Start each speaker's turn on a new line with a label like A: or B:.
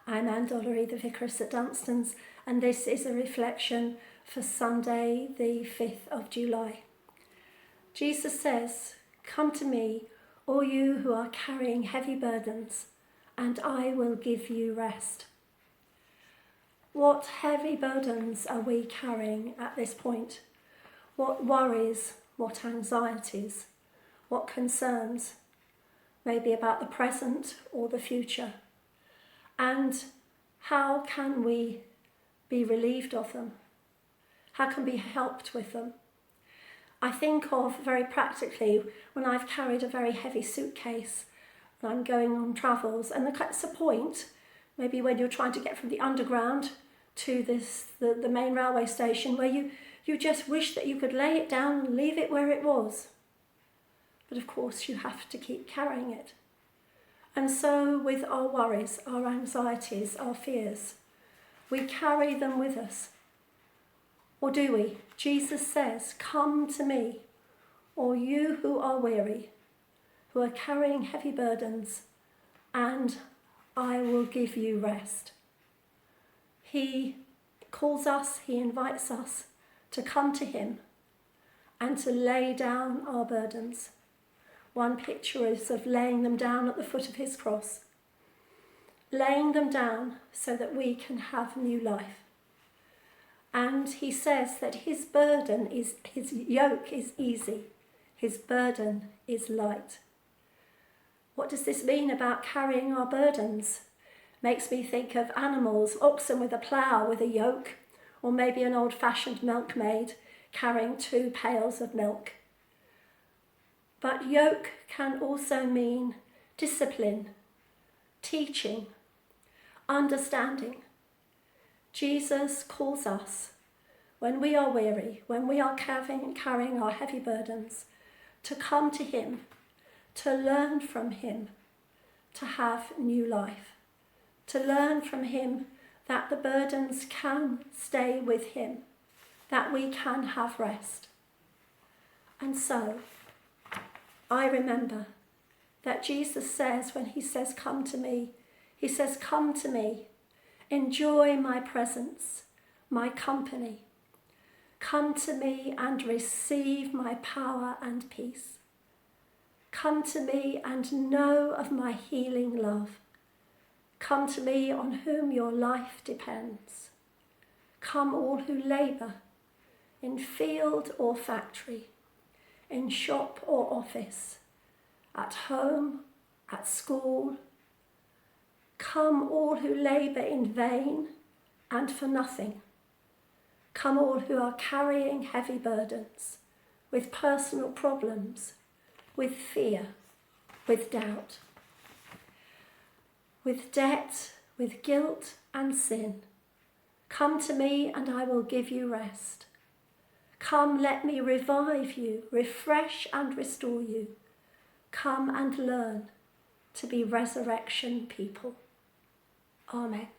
A: I'm Anne Dollery, the Vicar of St Dunstan's, and this is a reflection for Sunday, the 5th of July. Jesus says, "Come to me, all you who are carrying heavy burdens, and I will give you rest." What heavy burdens are we carrying at this point? What worries, what anxieties, what concerns, maybe about the present or the future? And how can we be relieved of them? How can we be helped with them? I think of very practically when I've carried a very heavy suitcase and I'm going on travels, and that's a point, maybe when you're trying to get from the underground to the main railway station, where you just wish that you could lay it down and leave it where it was. But of course you have to keep carrying it. And so with our worries, our anxieties, our fears, we carry them with us. Or do we? Jesus says, "Come to me, all you who are weary, who are carrying heavy burdens, and I will give you rest." He calls us, he invites us to come to him and to lay down our burdens. One picture is of laying them down at the foot of his cross, laying them down so that we can have new life. And he says that his yoke is easy, his burden is light. What does this mean about carrying our burdens? Makes me think of animals, oxen with a plough with a yoke, or maybe an old-fashioned milkmaid carrying 2 pails of milk. But yoke can also mean discipline, teaching, understanding. Jesus calls us, when we are weary, when we are carrying our heavy burdens, to come to him, to learn from him, to have new life, to learn from him that the burdens can stay with him, that we can have rest. And so, I remember that Jesus says, when he says, "Come to me," he says, "Come to me, enjoy my presence, my company. Come to me and receive my power and peace. Come to me and know of my healing love. Come to me on whom your life depends. Come all who labour, in field or factory, in shop or office, at home, at school. Come all who labour in vain and for nothing. Come all who are carrying heavy burdens, with personal problems, with fear, with doubt, with debt, with guilt and sin. Come to me and I will give you rest. Come, let me revive you, refresh and restore you. Come and learn to be resurrection people." Amen.